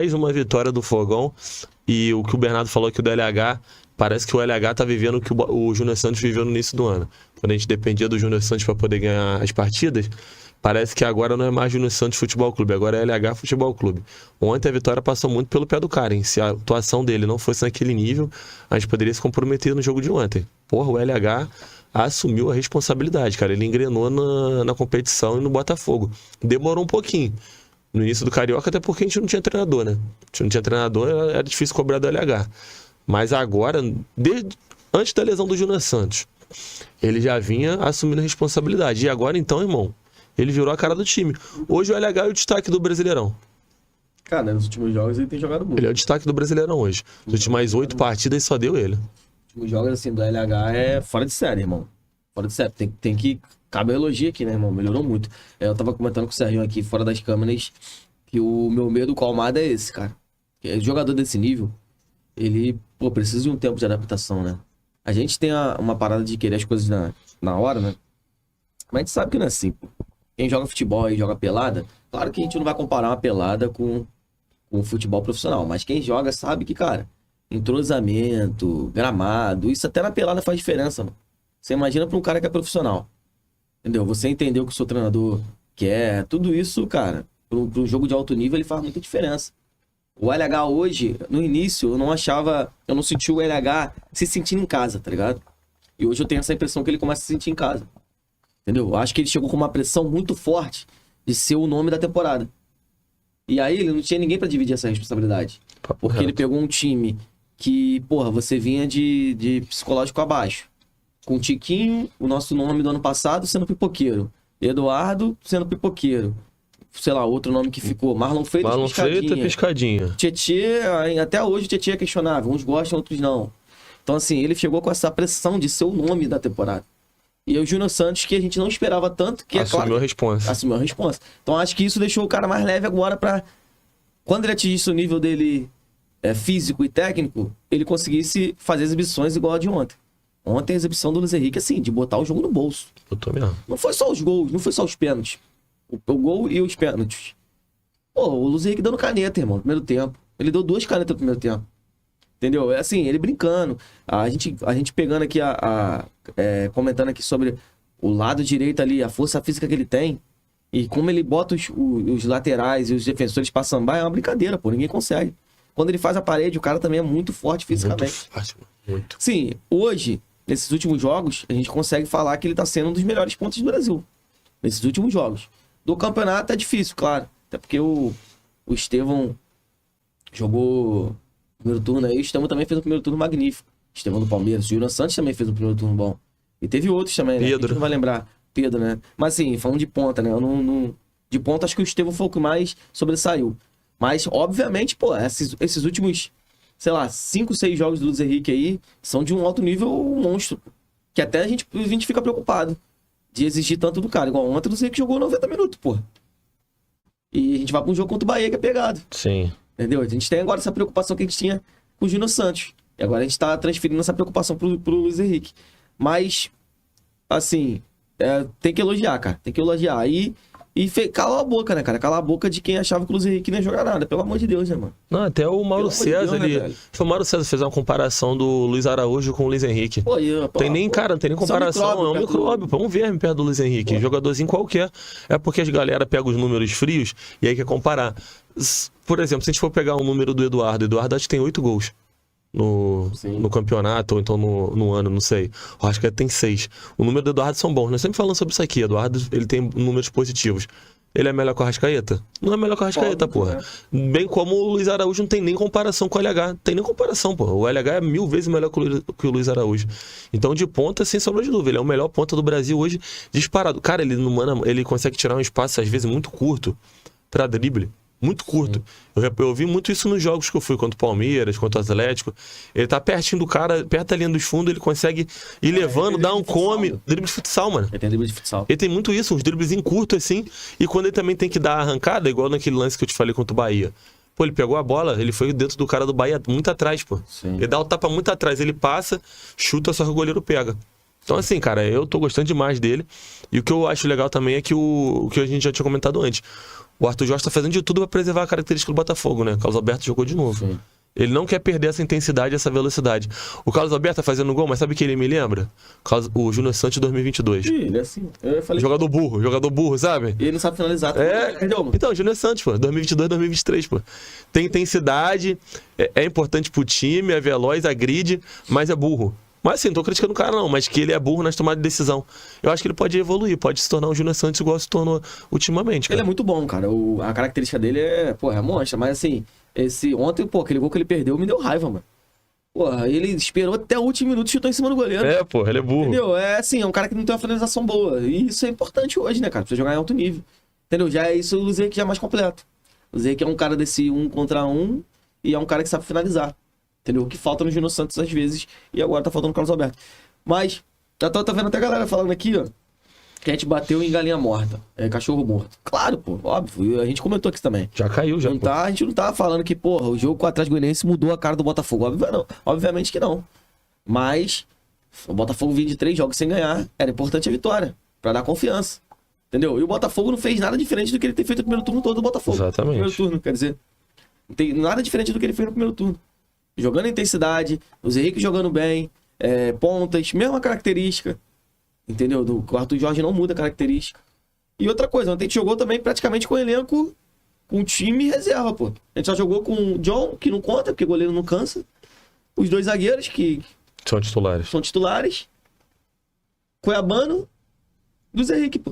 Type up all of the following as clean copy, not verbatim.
Mais uma vitória do Fogão. E o que o Bernardo falou aqui do LH, parece que o LH tá vivendo o que o Júnior Santos viveu no início do ano. Quando a gente dependia do Júnior Santos para poder ganhar as partidas, parece que agora não é mais Júnior Santos Futebol Clube, agora é LH Futebol Clube. Ontem a vitória passou muito pelo pé do cara, hein? Se a atuação dele não fosse naquele nível, a gente poderia se comprometer no jogo de ontem. Porra, o LH assumiu a responsabilidade, cara. Ele engrenou na competição e no Botafogo. Demorou um pouquinho. No início do Carioca, até porque a gente não tinha treinador, né? A gente não tinha treinador, era difícil cobrar do LH. Mas agora, antes da lesão do Júnior Santos, ele já vinha assumindo a responsabilidade. E agora então, irmão, ele virou a cara do time. Hoje o LH é o destaque do Brasileirão. Cara, nos últimos jogos ele tem jogado muito. Ele é o destaque do Brasileirão hoje. Nas últimas 8 partidas só deu ele. Os últimos jogos assim, do LH é fora de série, irmão. Fora de série. Tem que... Cabe um elogio aqui, né, irmão? Melhorou muito. Eu tava comentando com o Serginho aqui, fora das câmeras, que o meu medo com o Almada é esse, cara. Jogador desse nível, ele, precisa de um tempo de adaptação, né? A gente tem uma parada de querer as coisas na hora, né? Mas a gente sabe que não é assim, pô. Quem joga futebol e joga pelada, claro que a gente não vai comparar uma pelada com o futebol profissional, mas quem joga sabe que, cara, entrosamento, gramado, isso até na pelada faz diferença, mano. Você imagina pra um cara que é profissional. Entendeu? Você entendeu o que o seu treinador quer. Tudo isso, cara, pro jogo de alto nível, ele faz muita diferença. O LH hoje, no início, eu não senti o LH se sentindo em casa, tá ligado? E hoje eu tenho essa impressão que ele começa a se sentir em casa. Entendeu? Eu acho que ele chegou com uma pressão muito forte de ser o nome da temporada. E aí ele não tinha ninguém pra dividir essa responsabilidade. Porque ele pegou um time que, você vinha de psicológico abaixo. Com o Tiquinho, o nosso nome do ano passado, sendo pipoqueiro. Eduardo, sendo pipoqueiro. Sei lá, outro nome que ficou. Marlon Freitas, Piscadinha. Tietê, até hoje o Tietê é questionável. Uns gostam, outros não. Então, assim, ele chegou com essa pressão de ser o nome da temporada. E o Júnior Santos, que a gente não esperava tanto, que assumiu a responsa. Assumiu a responsa. Então, acho que isso deixou o cara mais leve agora pra... Quando ele atingisse o nível dele físico e técnico, ele conseguisse fazer exibições igual a de ontem. Ontem a exibição do Luiz Henrique, assim, de botar o jogo no bolso. Botou mesmo. Não foi só os gols, não foi só os pênaltis. O gol e os pênaltis. O Luiz Henrique dando caneta, irmão, no primeiro tempo. Ele deu 2 canetas no primeiro tempo. Entendeu? É assim, ele brincando. A gente pegando aqui, comentando aqui sobre o lado direito ali, a força física que ele tem. E como ele bota os laterais e os defensores pra sambar, é uma brincadeira, pô. Ninguém consegue. Quando ele faz a parede, o cara também é muito forte fisicamente. Muito forte, muito. Sim, hoje, nesses últimos jogos, a gente consegue falar que ele tá sendo um dos melhores pontos do Brasil. Nesses últimos jogos. Do campeonato é difícil, claro. Até porque o Estevão jogou o primeiro turno aí. O Estevão também fez um primeiro turno magnífico. Estevão do Palmeiras. O Júnior Santos também fez um primeiro turno bom. E teve outros também, né? Pedro. A gente não vai lembrar. Pedro, né? Mas assim, falando de ponta, né? De ponta, acho que o Estevão foi o que mais sobressaiu. Mas, obviamente, esses últimos, sei lá, 5, 6 jogos do Luiz Henrique aí são de um alto nível monstro. Que até a gente fica preocupado de exigir tanto do cara. Igual ontem o Luiz Henrique jogou 90 minutos, pô. E a gente vai pra um jogo contra o Bahia que é pegado. Sim. Entendeu? A gente tem agora essa preocupação que a gente tinha com o Júnior Santos. E agora a gente tá transferindo essa preocupação pro Luiz Henrique. Mas, assim, tem que elogiar, cara. Tem que elogiar. E cala a boca, né, cara? Cala a boca de quem achava que o Luiz Henrique não ia jogar nada. Pelo amor de Deus, né, mano? Não, até o Mauro César ali. Né, o Mauro César fez uma comparação do Luiz Araújo com o Luiz Henrique. Não tem nem comparação. É um micróbio, um verme perto do Luiz Henrique. Jogadorzinho qualquer. É porque as galera pega os números frios e aí quer comparar. Por exemplo, se a gente for pegar o número do Eduardo acho que tem 8 gols. No campeonato, ou então no ano, não sei. Eu acho que tem 6. O número do Eduardo são bons. Nós sempre falando sobre isso aqui. Eduardo, ele tem números positivos. Ele é melhor que o Arrascaeta? Não é melhor que o Arrascaeta, porra. Bem como o Luiz Araújo não tem nem comparação com o LH. Não tem nem comparação, porra. O LH é 1000 vezes melhor que o Luiz Araújo. Então, de ponta, sem sombra de dúvida. Ele é o melhor ponta do Brasil hoje, disparado. Cara, ele consegue tirar um espaço, às vezes, muito curto pra drible. Muito curto. Eu vi muito isso nos jogos que eu fui, contra o Palmeiras, contra o Atlético. Ele tá pertinho do cara, perto da linha dos fundos, ele consegue ir levando, dar um come. Drible de futsal, mano. Ele tem drible de futsal. Ele tem muito isso, uns driblezinhos curtos assim. E quando ele também tem que dar a arrancada, igual naquele lance que eu te falei contra o Bahia. Pô, ele pegou a bola, ele foi dentro do cara do Bahia muito atrás, pô. Sim. Ele dá o tapa muito atrás, ele passa, chuta, só que o goleiro pega. Então, assim, cara, eu tô gostando demais dele. E o que eu acho legal também é que o que a gente já tinha comentado antes. o Arthur Jorge tá fazendo de tudo pra preservar a característica do Botafogo, né? O Carlos Alberto jogou de novo. Sim. Ele não quer perder essa intensidade, essa velocidade. O Carlos Alberto tá fazendo gol, mas sabe o que ele me lembra? O Júnior Santos de 2022. Ele é assim. Eu falei jogador burro, sabe? Ele não sabe finalizar. Então, Júnior Santos, pô. 2022, 2023, pô. Tem intensidade, é importante pro time, é veloz, agride, mas é burro. Mas assim, não tô criticando o cara não, mas que ele é burro nas tomadas de decisão. Eu acho que ele pode evoluir, pode se tornar um Júnior Santos igual se tornou ultimamente, cara. Ele é muito bom, cara. A característica dele é monstra, mas assim... Ontem, aquele gol que ele perdeu me deu raiva, mano. Porra, ele esperou até o último minuto e chutou em cima do goleiro. Ele é burro. Entendeu? É assim, é um cara que não tem uma finalização boa. E isso é importante hoje, né, cara? Precisa jogar em alto nível. Entendeu? Já é isso, o Luiz Henrique já é mais completo. O Luiz Henrique é um cara desse 1 contra 1 e é um cara que sabe finalizar. Entendeu? O que falta no Júnior Santos às vezes e agora tá faltando no Carlos Alberto. Mas, já tô vendo até a galera falando aqui, ó, que a gente bateu em galinha morta, cachorro morto. Claro, pô, óbvio, a gente comentou aqui também. Já caiu, já. A gente não tá falando que, porra, o jogo com o Atlético Goianiense mudou a cara do Botafogo. Obviamente que não. Mas o Botafogo vinha de 3 jogos sem ganhar. Era importante a vitória, pra dar confiança. Entendeu? E o Botafogo não fez nada diferente do que ele tem feito no primeiro turno todo do Botafogo. Exatamente. No primeiro turno, quer dizer. Não tem nada diferente do que ele fez no primeiro turno. Jogando em intensidade, o Zé Henrique jogando bem, pontas, mesma característica. Entendeu? O Arthur Jorge não muda a característica. E outra coisa, ontem a gente jogou também praticamente com o elenco, com o time reserva, pô. A gente só jogou com o John, que não conta, porque o goleiro não cansa. Os 2 zagueiros, que são titulares. Cuiabano, do Zé Henrique, pô.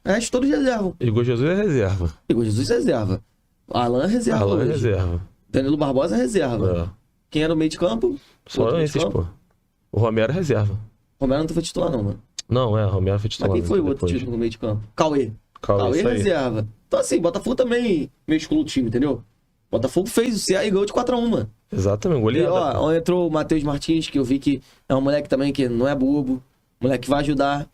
O resto todos reservam. Igor Jesus é reserva. Alan é reserva. Danilo Barbosa é reserva. Quem era no meio de campo? Só esses, pô. O Romero é reserva. Romero não foi titular, não, mano. Não, Romero foi titular. Mas quem foi o outro titular no meio de campo? Cauê reserva. Então, assim, Botafogo também mesclou o time, entendeu? Botafogo fez o CA e ganhou de 4x1, mano. Exatamente, goleada. Ó, entrou o Matheus Martins, que eu vi que é um moleque também que não é bobo. Moleque que vai ajudar.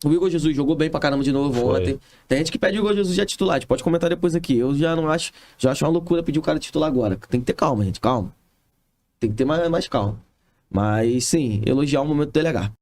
O Igor Jesus jogou bem pra caramba de novo ontem. Tem gente que pede o Igor Jesus já titular. A gente pode comentar depois aqui. Eu já não acho. Já acho uma loucura pedir o cara titular agora. Tem que ter calma, gente. Calma. Tem que ter mais calma. Mas, sim, elogiar o momento do DLH.